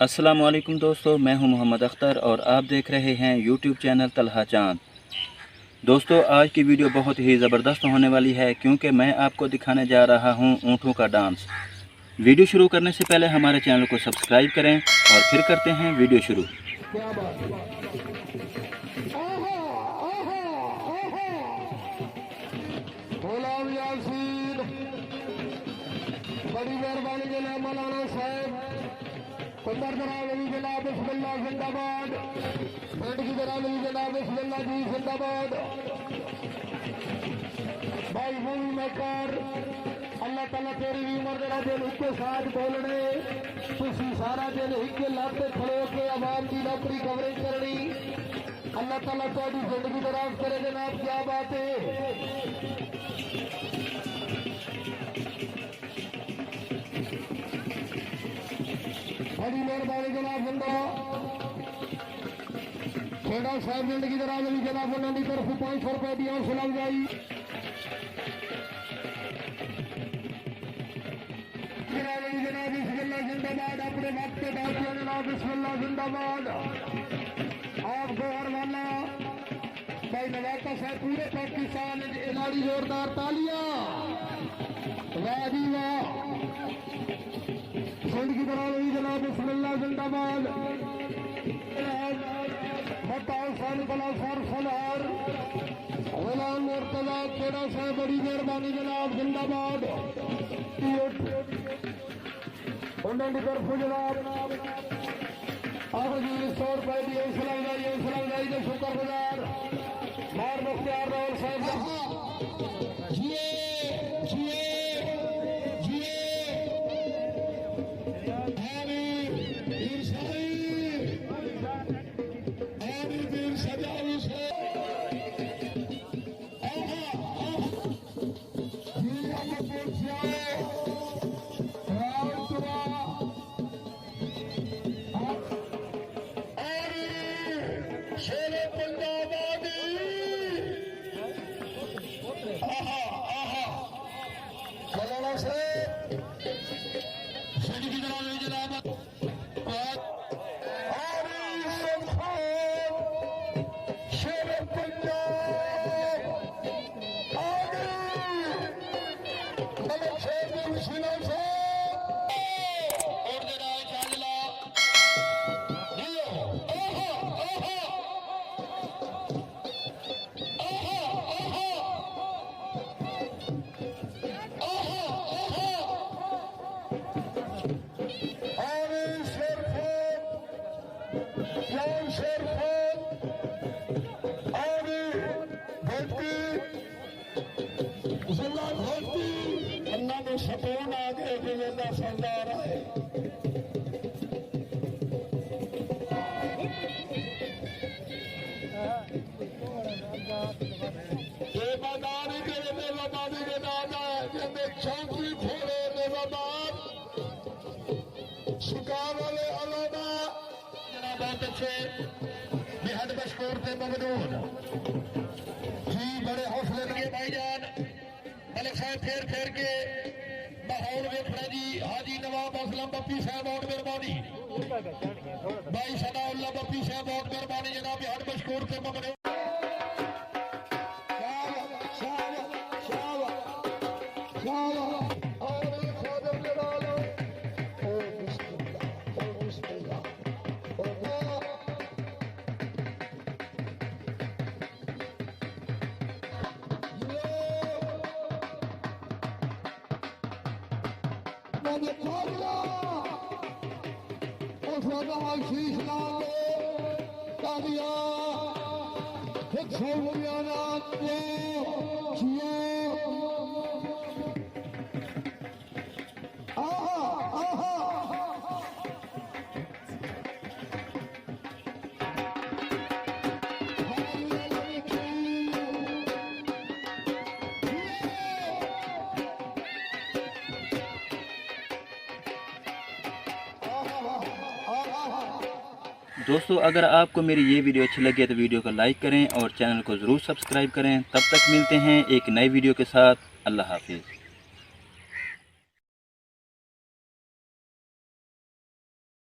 अस्सलामुअलैकुम दोस्तों, मैं हूं मोहम्मद अख्तर और आप देख रहे हैं यूट्यूब चैनल तलहा चांद। दोस्तों, आज की वीडियो बहुत ही ज़बरदस्त होने वाली है क्योंकि मैं आपको दिखाने जा रहा हूं ऊँटों का डांस। वीडियो शुरू करने से पहले हमारे चैनल को सब्सक्राइब करें और फिर करते हैं वीडियो शुरू। बड़ी मेहरबानी जनाब मौलाना साहब कमर दरावली जनाब बिस्मिल्लाह जिंदाबाद। पेट की दरावली जनाब बिस्मिल्लाह जी जिंदाबाद। भाई मूवी मेकर अल्लाह ताला तेरी भी उम्र जरा दिन इसके साथ बोलने तुसी सारा दिन एक लत खड़ो के आवाम की नौकरी कवरेज करनी। अल्लाह ताला तेरी जिंदगी दराज करे जनाब, क्या बात है। बड़ी मेहरबानी जनाब बंदा खेड़ा साहब जिंदगी दराज अली जनाब उन्होंने तरफ 500 रुपए की हौसला अफजाई। जनाब बिस्मिल्लाह जिंदाबाद। अपने वक्त के दाखिल जनाब बिस्मिल्लाह जिंदाबाद। आपको हर वाला भाई नवाता साहब पूरे पाकिस्तान इलाड़ी जोरदार तालियां। वाह जी वाह। जिंदगी दरावली जनाब बिस्मिल्लाह जिंदाबाद। बताओ सन बला सर फलार गुलाम मुर्तजा खेड़ा साहब बड़ी मेहरबानी जनाब जिंदाबाद। उन्होंने तरफ जनाब आप जी 100 रुपए की हौसला अफजाई के शुक्रगुजार मार मुख्तियार रावल साहब। सपोन आ गए जिला सरदार आए। बेबादारी के बेबादारी के दादा जब चौकी फोड़े बेबादार शिकार वाले अलावा जनाब बहुत अच्छे बेहद मशहूर थे ममनून जी। बड़े हौसले लगे भाईजान मलिक साहब फेर के माहौल वेखना जी। हाजी नवाब असलम बप्पी साहब बहुत मेहरबानी। भाई सनाउल्ला बप्पी साहब बहुत मेहरबानी जनाब बेहद मशहूर थे ममनून। शीश लाल दोस्तों, अगर आपको मेरी ये वीडियो अच्छी लगे तो वीडियो को लाइक करें और चैनल को ज़रूर सब्सक्राइब करें। तब तक मिलते हैं एक नई वीडियो के साथ। अल्लाह हाफिज़।